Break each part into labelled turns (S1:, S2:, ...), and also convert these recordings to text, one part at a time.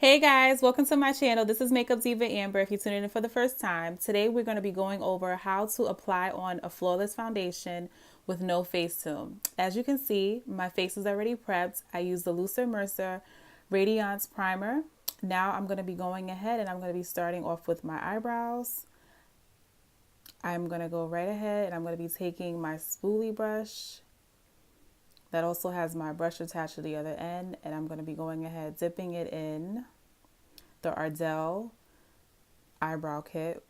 S1: Hey guys, welcome to my channel. This is Makeup Diva Amber. If you're tuning in for the first time, today we're going to be going over how to apply on a flawless foundation with no Facetune. As you can see, my face is already prepped. I use the Lucer Mercer Radiance Primer. Now I'm going to be going ahead and I'm going to be starting off with my eyebrows. I'm going to go right ahead and I'm going to be taking my spoolie brush that also has my brush attached to the other end, and I'm going to be going ahead dipping it in the Ardell eyebrow kit,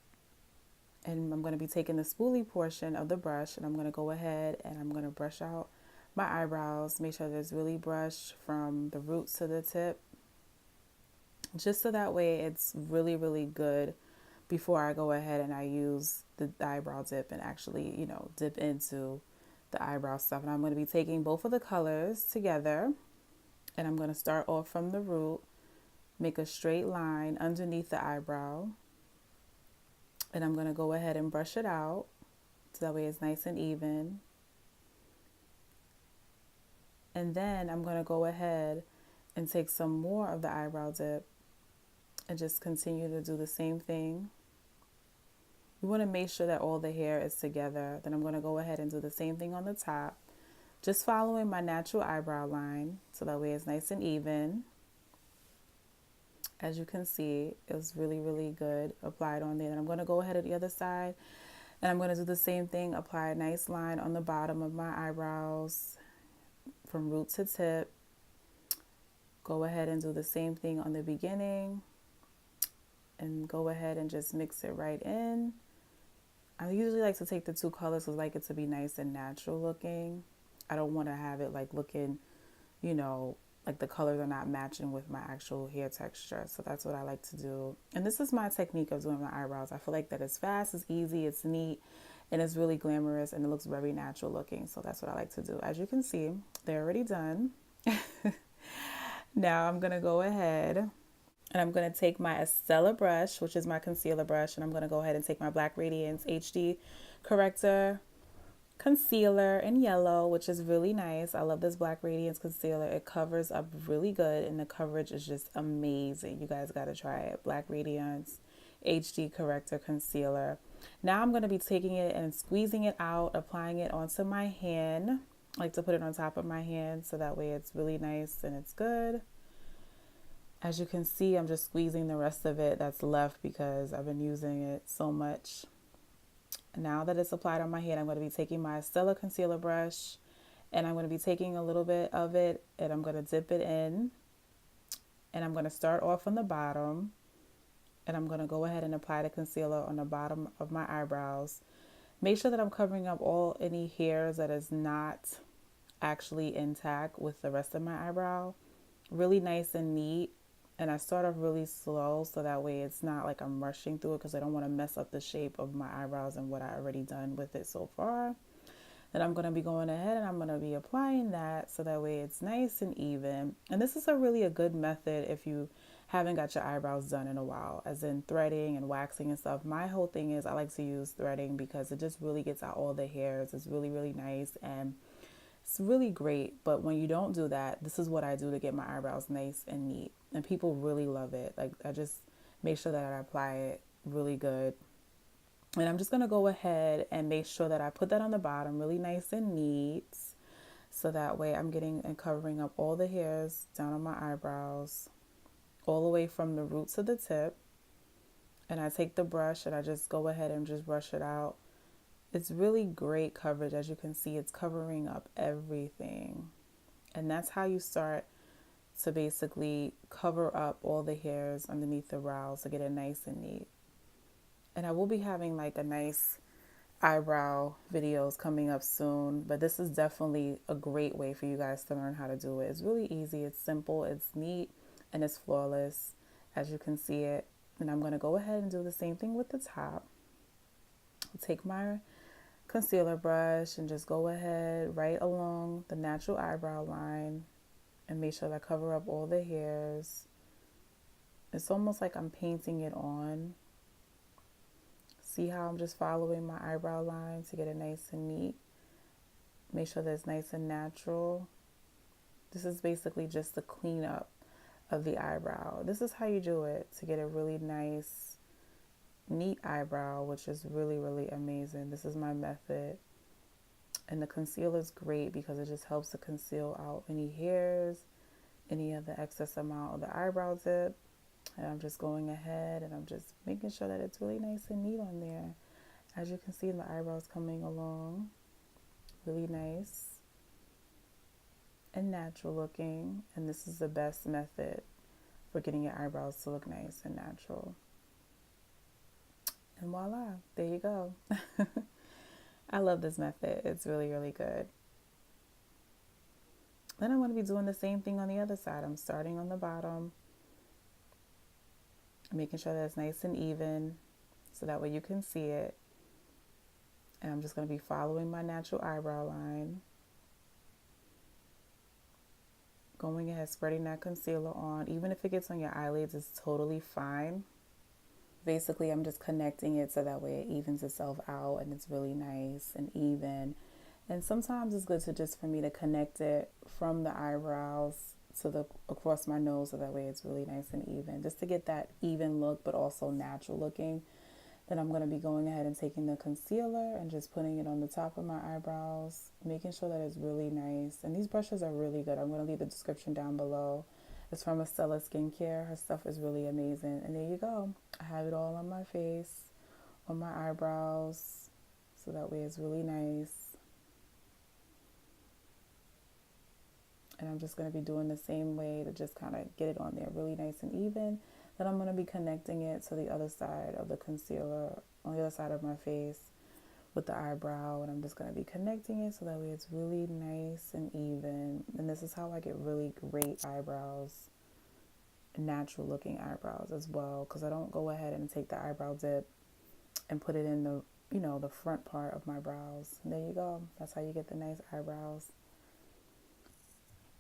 S1: and I'm going to be taking the spoolie portion of the brush and I'm going to go ahead and I'm going to brush out my eyebrows. Make sure there's really brush from the roots to the tip, just so that way it's really good before I go ahead and I use the eyebrow dip and actually, dip into the eyebrow stuff. And I'm going to be taking both of the colors together and I'm going to start off from the root, make a straight line underneath the eyebrow, and I'm going to go ahead and brush it out so that way it's nice and even. And then I'm going to go ahead and take some more of the eyebrow dip and just continue to do the same thing. You want to make sure that all the hair is together. Then I'm going to go ahead and do the same thing on the top, just following my natural eyebrow line so that way it's nice and even. As you can see, it was really good applied on there. And I'm going to go ahead at the other side and I'm going to do the same thing, apply a nice line on the bottom of my eyebrows from root to tip. Go ahead and do the same thing on the beginning and go ahead and just mix it right in. I usually like to take the two colors because I like it to be nice and natural looking. I don't want to have it like looking, like the colors are not matching with my actual hair texture. So that's what I like to do. And this is my technique of doing my eyebrows. I feel like that it's fast, it's easy, it's neat, and it's really glamorous and it looks very natural looking. So that's what I like to do. As you can see, they're already done. Now I'm going to go ahead and I'm going to take my Estala brush, which is my concealer brush, and I'm going to go ahead and take my Black Radiance HD Corrector concealer in yellow, which is really nice. I love this Black Radiance concealer. It covers up really good and the coverage is just amazing. You guys got to try it. Black Radiance HD Corrector concealer. Now I'm going to be taking it and squeezing it out, applying it onto my hand. I like to put it on top of my hand so that way it's really nice and it's good. As you can see, I'm just squeezing the rest of it that's left because I've been using it so much. Now that it's applied on my head, I'm going to be taking my Estela concealer brush and I'm going to be taking a little bit of it and I'm going to dip it in and I'm going to start off on the bottom and I'm going to go ahead and apply the concealer on the bottom of my eyebrows. Make sure that I'm covering up any hairs that is not actually intact with the rest of my eyebrow. Really nice and neat. And I start off really slow so that way it's not like I'm rushing through it because I don't want to mess up the shape of my eyebrows and what I already done with it so far. Then I'm going to be going ahead and I'm going to be applying that so that way it's nice and even. And this is really a good method if you haven't got your eyebrows done in a while, as in threading and waxing and stuff. My whole thing is I like to use threading because it just really gets out all the hairs. It's really nice and it's really great. But when you don't do that, this is what I do to get my eyebrows nice and neat. And people really love it. Like, I just make sure that I apply it really good. And I'm just going to go ahead and make sure that I put that on the bottom really nice and neat. So that way I'm getting and covering up all the hairs down on my eyebrows, all the way from the root to the tip. And I take the brush and I just go ahead and just brush it out. It's really great coverage. As you can see, it's covering up everything. And that's how you start to basically cover up all the hairs underneath the brows to get it nice and neat. And I will be having like a nice eyebrow videos coming up soon, but this is definitely a great way for you guys to learn how to do it. It's really easy, it's simple, it's neat, and it's flawless as you can see it. And I'm going to go ahead and do the same thing with the top. I'll take my concealer brush and just go ahead right along the natural eyebrow line and make sure that I cover up all the hairs. It's almost like I'm painting it on. See how I'm just following my eyebrow line to get it nice and neat. Make sure that it's nice and natural. This is basically just the cleanup of the eyebrow. This is how you do it to get a really nice, neat eyebrow, which is really, really amazing. This is my method. And the concealer is great because it just helps to conceal out any hairs, any of the excess amount of the eyebrow tip. And I'm just going ahead and I'm just making sure that it's really nice and neat on there. As you can see, the eyebrows coming along really nice and natural looking. And this is the best method for getting your eyebrows to look nice and natural. And voila, there you go. I love this method. It's really, really good. Then I'm going to be doing the same thing on the other side. I'm starting on the bottom, making sure that it's nice and even so that way you can see it. And I'm just going to be following my natural eyebrow line. Going ahead, spreading that concealer on. Even if it gets on your eyelids, it's totally fine. Basically, I'm just connecting it so that way it evens itself out and it's really nice and even. And sometimes it's good to just for me to connect it from the eyebrows to the across my nose so that way it's really nice and even. Just to get that even look but also natural looking. Then I'm going to be going ahead and taking the concealer and just putting it on the top of my eyebrows, making sure that it's really nice. And these brushes are really good. I'm going to leave the description down below. It's from Estala Skincare. Her stuff is really amazing. And there you go. I have it all on my face, on my eyebrows, so that way it's really nice. And I'm just going to be doing the same way to just kind of get it on there really nice and even. Then I'm going to be connecting it to the other side of the concealer, on the other side of my face with the eyebrow. And I'm just going to be connecting it so that way it's really nice and even. And this is how I get really great eyebrows, natural looking eyebrows as well. Because I don't go ahead and take the eyebrow dip and put it in the, the front part of my brows. And there you go. That's how you get the nice eyebrows.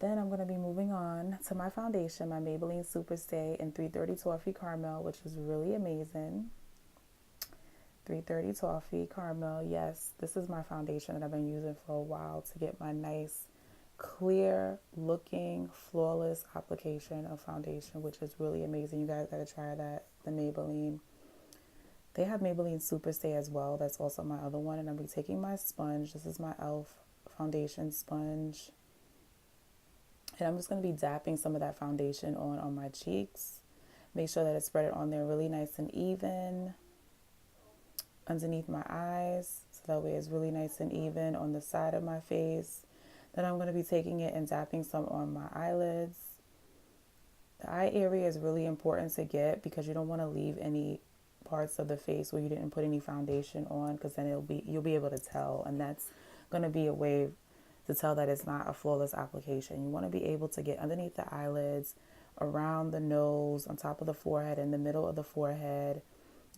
S1: Then I'm going to be moving on to my foundation, my Maybelline Superstay in 330 Toffe Carmel, which is really amazing. 330 Toffe Carmel, yes, this is my foundation that I've been using for a while to get my nice, clear looking, flawless application of foundation, which is really amazing. You guys got to try that, the Maybelline. They have Maybelline Superstay as well. That's also my other one. And I'll be taking my sponge. This is my e.l.f. foundation sponge. And I'm just going to be dapping some of that foundation on my cheeks. Make sure that it's spread on there really nice and even. Underneath my eyes. So that way it's really nice and even on the side of my face. Then I'm going to be taking it and dapping some on my eyelids. The eye area is really important to get because you don't want to leave any parts of the face where you didn't put any foundation on, because then you'll be able to tell. And that's going to be a way to tell that it's not a flawless application. You want to be able to get underneath the eyelids, around the nose, on top of the forehead, in the middle of the forehead.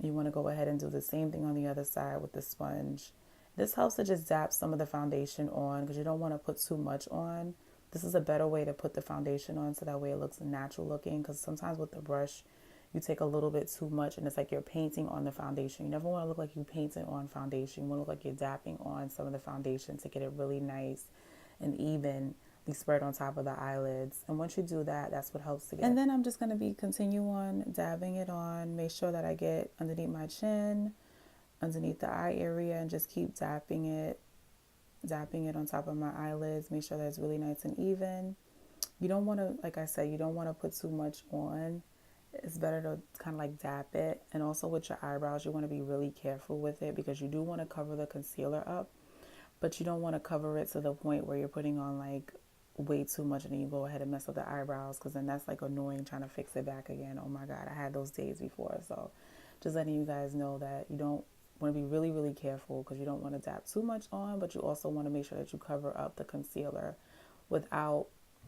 S1: You want to go ahead and do the same thing on the other side with the sponge. This helps to just dab some of the foundation on because you don't want to put too much on. This is a better way to put the foundation on so that way it looks natural looking, because sometimes with the brush, you take a little bit too much and it's like you're painting on the foundation. You never want to look like you painted on foundation. You want to look like you're dapping on some of the foundation to get it really nice and evenly spread on top of the eyelids. And once you do that, that's what helps to get. And then I'm just going to be continue on dabbing it on. Make sure that I get underneath my chin, underneath the eye area, and just keep dapping it on top of my eyelids. Make sure that it's really nice and even. You don't want to, like I said, you don't want to put too much on. It's better to kind of like dap it. And also with your eyebrows, you want to be really careful with it because you do want to cover the concealer up, but you don't want to cover it to the point where you're putting on like way too much and then you go ahead and mess up the eyebrows, because then that's like annoying trying to fix it back again. Oh my God, I had those days before. So just letting you guys know that you don't want to be really, really careful because you don't want to dap too much on, but you also want to make sure that you cover up the concealer without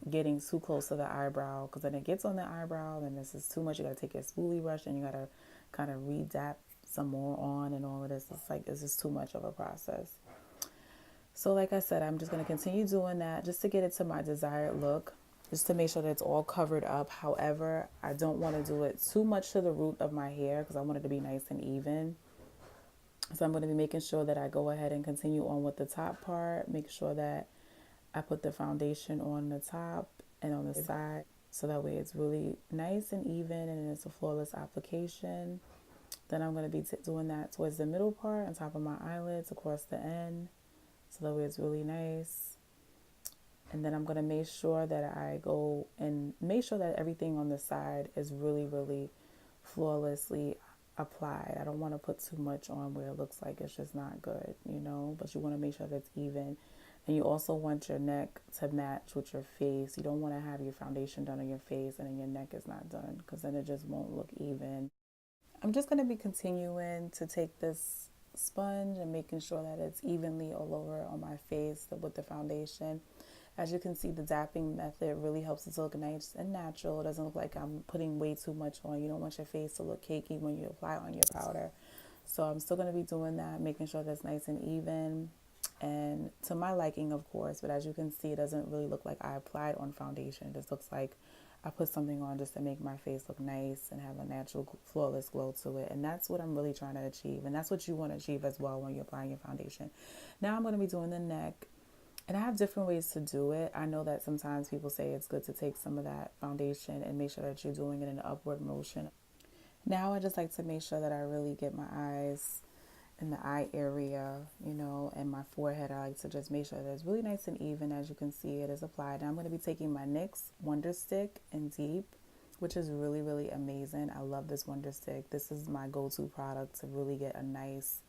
S1: getting too close to the eyebrow, because then it gets on the eyebrow, then this is too much. You got to take your spoolie brush and you got to kind of re-dap some more on and all of this. It's like, this is too much of a process. So like I said, I'm just going to continue doing that just to get it to my desired look, just to make sure that it's all covered up. However, I don't want to do it too much to the root of my hair because I want it to be nice and even. So I'm going to be making sure that I go ahead and continue on with the top part. Make sure that I put the foundation on the top and on the side. so that way it's really nice and even and it's a flawless application. Then I'm going to be doing that towards the middle part on top of my eyelids across the end, so that way it's really nice. And then I'm going to make sure that I go and make sure that everything on the side is really, really flawlessly applied. I don't want to put too much on where it looks like it's just not good, you know, but you want to make sure that's even. And you also want your neck to match with your face. You don't want to have your foundation done on your face and then your neck is not done, because then it just won't look even. I'm just going to be continuing to take this sponge and making sure that it's evenly all over on my face with the foundation. As you can see, the dapping method really helps it to look nice and natural. It doesn't look like I'm putting way too much on. You don't want your face to look cakey when you apply on your powder. So I'm still going to be doing that, making sure that's nice and even and to my liking, of course. But as you can see, it doesn't really look like I applied on foundation. It just looks like I put something on just to make my face look nice and have a natural, flawless glow to it. And that's what I'm really trying to achieve. And that's what you want to achieve as well when you're applying your foundation. Now I'm going to be doing the neck. And I have different ways to do it. I know that sometimes people say it's good to take some of that foundation and make sure that you're doing it in an upward motion. Now I just like to make sure that I really get my eyes in the eye area, you know, and my forehead. I like to just make sure that it's really nice and even. As you can see, it is applied. Now I'm going to be taking my NYX Wonder Stick in Deep, which is really, really amazing. I love this Wonder Stick. This is my go-to product to really get a nice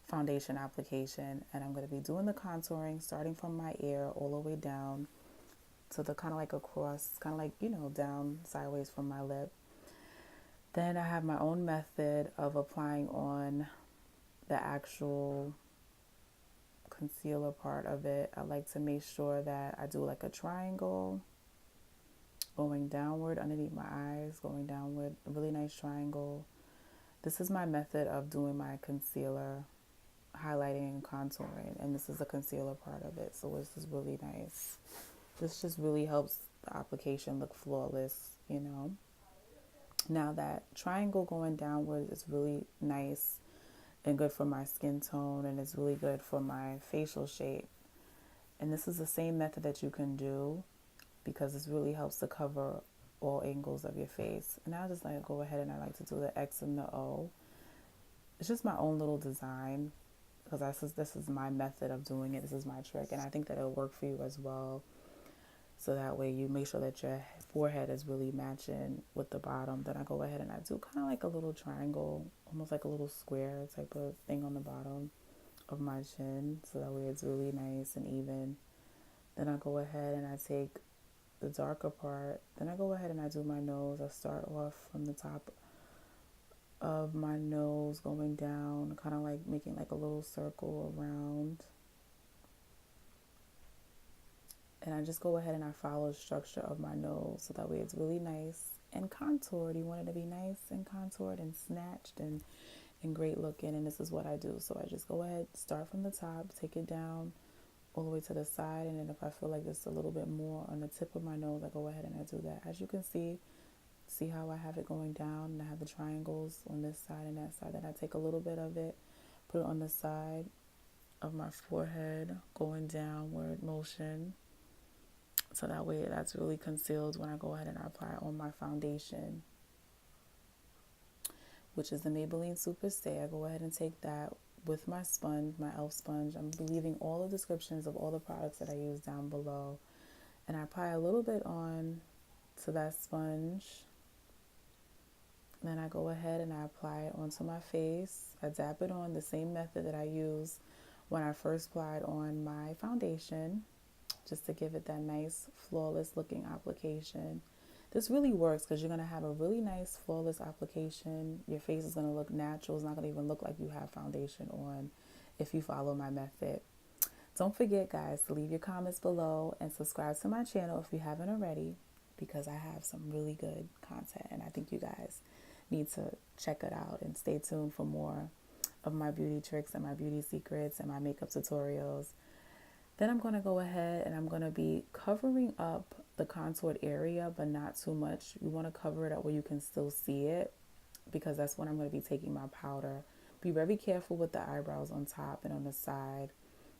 S1: foundation application. And I'm going to be doing the contouring starting from my ear all the way down to the kind of like across, kind of like, you know, down sideways from my lip. Then I have my own method of applying on the actual concealer part of it. I like to make sure that I do like a triangle going downward underneath my eyes, going downward, a really nice triangle. This is my method of doing my concealer, highlighting and contouring, and this is the concealer part of it. So this is really nice. This just really helps the application look flawless, you know. Now that triangle going downward is really nice and good for my skin tone, and it's really good for my facial shape. And this is the same method that you can do because this really helps to cover all angles of your face. And I just like to go ahead and I like to do the X and the O. It's just my own little design because this is my method of doing it. This is my trick, and I think that it'll work for you as well. So that way you make sure that your forehead is really matching with the bottom. Then I go ahead and I do kind of like a little triangle, almost like a little square type of thing on the bottom of my chin. So that way it's really nice and even. Then I go ahead and I take the darker part. Then I go ahead and I do my nose. I start off from the top of my nose going down, kind of like making like a little circle around. And I just go ahead and I follow the structure of my nose so that way it's really nice and contoured. You want it to be nice and contoured and snatched and great looking. And this is what I do. So I just go ahead, start from the top, take it down all the way to the side. And then if I feel like there's a little bit more on the tip of my nose, I go ahead and I do that. As you can see how I have it going down, and I have the triangles on this side and that side. Then I take a little bit of it, put it on the side of my forehead, going downward motion. So that way that's really concealed when I go ahead and I apply on my foundation, which is the Maybeline Super Stay. I go ahead and take that with my sponge, my e.l.f. sponge. I'm leaving all the descriptions of all the products that I use down below. And I apply a little bit on to that sponge. Then I go ahead and I apply it onto my face. I dab it on the same method that I used when I first applied on my foundation, just to give it that nice, flawless looking application. This really works because you're going to have a really nice, flawless application. Your face is going to look natural. It's not going to even look like you have foundation on if you follow my method. Don't forget, guys, to leave your comments below and subscribe to my channel if you haven't already, because I have some really good content and I think you guys need to check it out and stay tuned for more of my beauty tricks and my beauty secrets and my makeup tutorials. Then I'm going to go ahead and I'm going to be covering up the contoured area, but not too much. You want to cover it up where you can still see it, because that's when I'm going to be taking my powder. Be very careful with the eyebrows on top and on the side.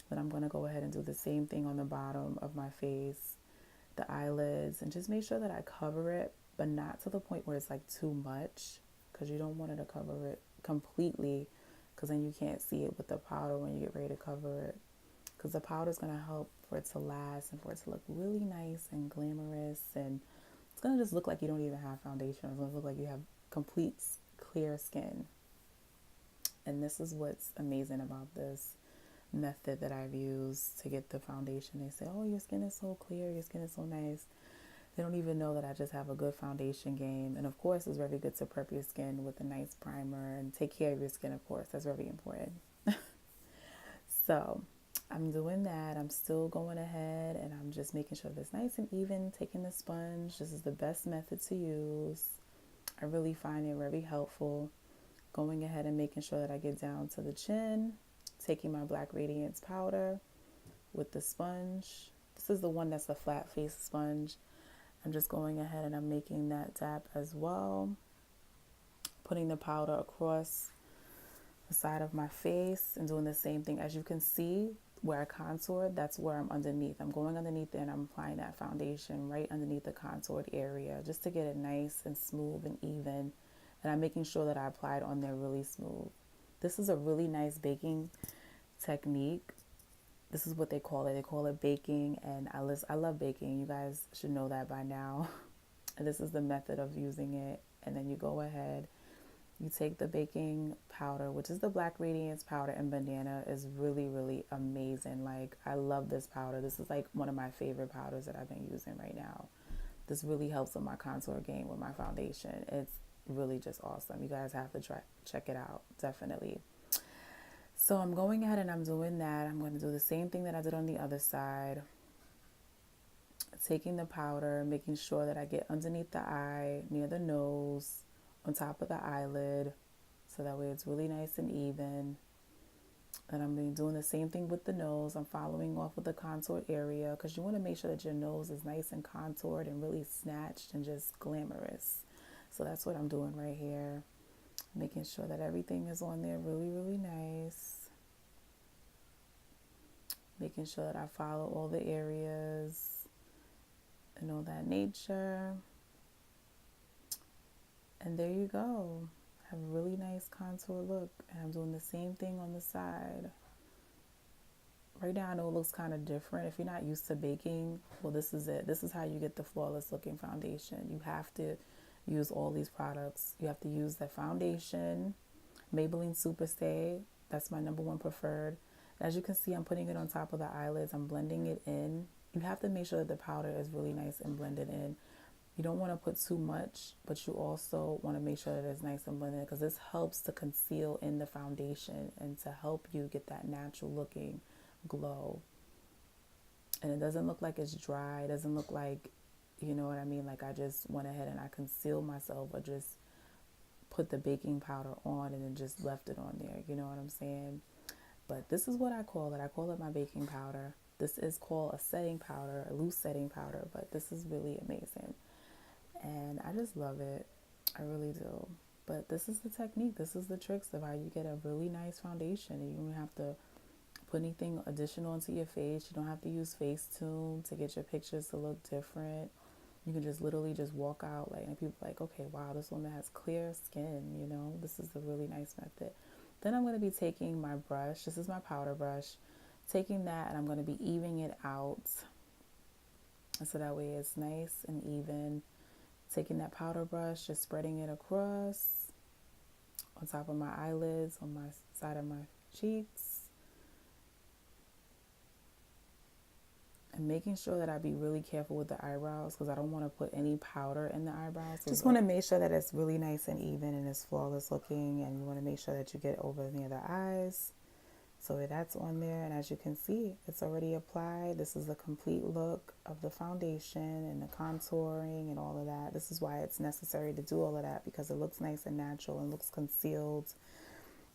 S1: Then I'm going to go ahead and do the same thing on the bottom of my face. the eyelids, and just make sure that I cover it, but not to the point where it's like too much, because you don't want it to cover it completely, because then you can't see it with the powder when you get ready to cover it, because the powder is going to help for it to last and for it to look really nice and glamorous, and it's going to just look like you don't even have foundation. It's going to look like you have complete clear skin. And this is what's amazing about this method that I've used to get the foundation. They say, oh, your skin is so clear, your skin is so nice. They don't even know that I just have a good foundation game. And of course, it's very good to prep your skin with a nice primer and take care of your skin, of course. That's very important. So I'm doing that. I'm still going ahead and I'm just making sure that it's nice and even, taking the sponge. This is the best method to use. I really find it very helpful. Going ahead and making sure that I get down to the chin, taking my Black Radiance powder with the sponge. This is the one that's the flat face sponge. I'm just going ahead and I'm making that dab as well. Putting the powder across the side of my face and doing the same thing. As you can see, where I contoured, that's where I'm underneath. I'm going underneath there and I'm applying that foundation right underneath the contoured area just to get it nice and smooth and even. And I'm making sure that I apply it on there really smooth. This is a really nice baking technique. This is what they call it. They call it baking, and I love baking. You guys should know that by now. And this is the method of using it. And then you go ahead, you take the baking powder, which is the Black Radiance powder, and banana is really, really amazing. Like, I love this powder. This is like one of my favorite powders that I've been using right now. This really helps with my contour game with my foundation. It's really just awesome. You guys have to check it out, definitely. So I'm going ahead and I'm doing that. I'm going to do the same thing that I did on the other side. Taking the powder, making sure that I get underneath the eye, near the nose, on top of the eyelid, so that way it's really nice and even. And I'm doing the same thing with the nose. I'm following off with the contoured area, because you want to make sure that your nose is nice and contoured and really snatched and just glamorous. So that's what I'm doing right here. Making sure that everything is on there really, really nice. Making sure that I follow all the areas and all that nature. And there you go. Have a really nice contour look. And I'm doing the same thing on the side. Right now I know it looks kind of different. If you're not used to baking, well, this is it. This is how you get the flawless looking foundation. You have to use all these products. You have to use the foundation, Maybelline Superstay. That's my #1 preferred. As you can see, I'm putting it on top of the eyelids. I'm blending it in. You have to make sure that the powder is really nice and blended in. You don't want to put too much, but you also want to make sure that it's nice and blended, because this helps to conceal in the foundation and to help you get that natural looking glow. And it doesn't look like it's dry. It doesn't look like, you know what I mean, like I just went ahead and I concealed myself, or just put the baking powder on and then just left it on there. You know what I'm saying? But this is what I call it. I call it my baking powder. This is called a setting powder, a loose setting powder, but this is really amazing. And I just love it. I really do. But this is the technique. This is the tricks of how you get a really nice foundation. And you don't have to put anything additional into your face. You don't have to use Facetune to get your pictures to look different. You can just literally just walk out like, and people are like, okay, wow, this woman has clear skin, you know. This is a really nice method. Then I'm going to be taking my brush. This is my powder brush. Taking that and I'm going to be evening it out. So that way it's nice and even. Taking that powder brush, just spreading it across on top of my eyelids, on my side of my cheeks. And making sure that I be really careful with the eyebrows, because I don't want to put any powder in the eyebrows. Just want to make sure that it's really nice and even and it's flawless looking. And you want to make sure that you get over near the eyes. So that's on there, and as you can see, it's already applied. This is the complete look of the foundation and the contouring and all of that. This is why it's necessary to do all of that, because it looks nice and natural and looks concealed,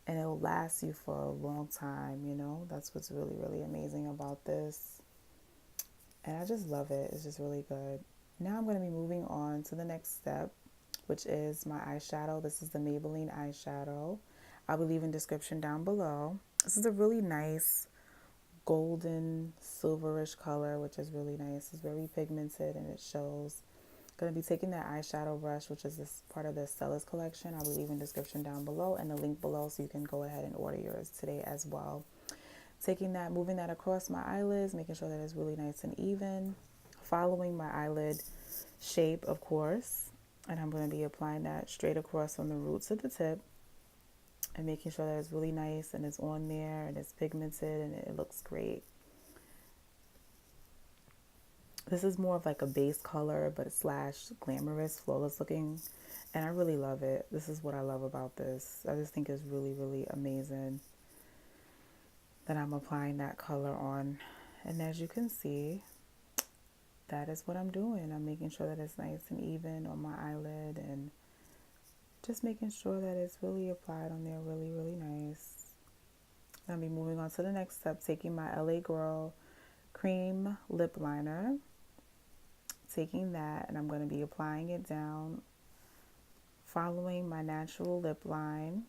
S1: and it'll last you for a long time, you know. That's what's really, really amazing about this. And I just love it. It's just really good. Now I'm going to be moving on to the next step, which is my eyeshadow. This is the Maybelline eyeshadow. I'll be leaving description down below. This is a really nice golden silverish color, which is really nice. It's very pigmented and it shows. Going to be taking that eyeshadow brush, which is this part of the Estella's collection. I will leave in the description down below and the link below so you can go ahead and order yours today as well. Taking that, moving that across my eyelids, making sure that it's really nice and even. Following my eyelid shape, of course. And I'm going to be applying that straight across from the root to the tip. And making sure that it's really nice and it's on there and it's pigmented and it looks great. This is more of like a base color, but slash glamorous, flawless looking. And I really love it. This is what I love about this. I just think it's really, really amazing that I'm applying that color on. And as you can see, that is what I'm doing. I'm making sure that it's nice and even on my eyelid and just making sure that it's really applied on there really, really nice. I'll be moving on to the next step, taking my LA Girl cream lip liner. Taking that and I'm going to be applying it down, following my natural lip line.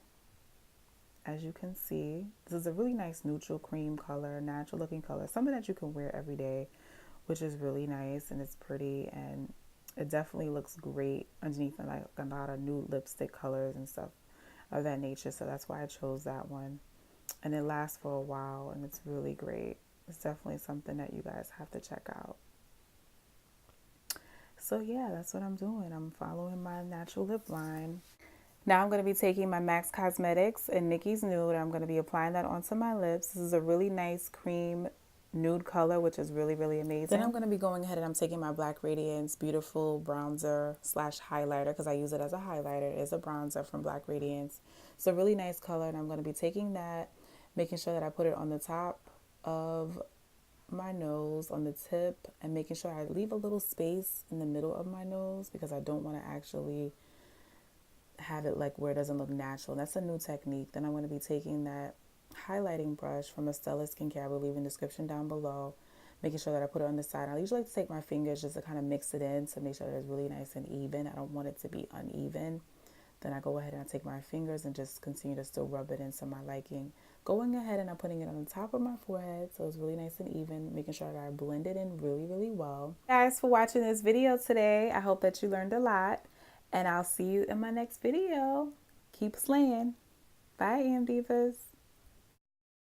S1: As you can see, this is a really nice neutral cream color, natural looking color, something that you can wear every day, which is really nice and it's pretty and it definitely looks great underneath like a lot of nude lipstick colors and stuff of that nature. So that's why I chose that one. And it lasts for a while and it's really great. It's definitely something that you guys have to check out. So yeah, that's what I'm doing. I'm following my natural lip line. Now I'm going to be taking my Nyx Cosmetics and Nicki's Nude. I'm going to be applying that onto my lips. This is a really nice cream nude color, which is really, really amazing. Then I'm going to be going ahead and I'm taking my Black Radiance Beautiful Bronzer slash highlighter because I use it as a highlighter. It is a bronzer from Black Radiance. It's a really nice color and I'm going to be taking that, making sure that I put it on the top of my nose, on the tip, and making sure I leave a little space in the middle of my nose because I don't want to actually have it like where it doesn't look natural. That's a new technique. Then I'm going to be taking that highlighting brush from Estala Skincare. I will leave in the description down below, making sure that I put it on the side. I usually like to take my fingers just to kind of mix it in to make sure that it's really nice and even. I don't want it to be uneven. Then I go ahead and I take my fingers and just continue to still rub it into my liking. Going ahead and I'm putting it on the top of my forehead so it's really nice and even, making sure that I blend it in really, really well. Guys, for watching this video today. I hope that you learned a lot and I'll see you in my next video. Keep slaying. Bye, AM Divas.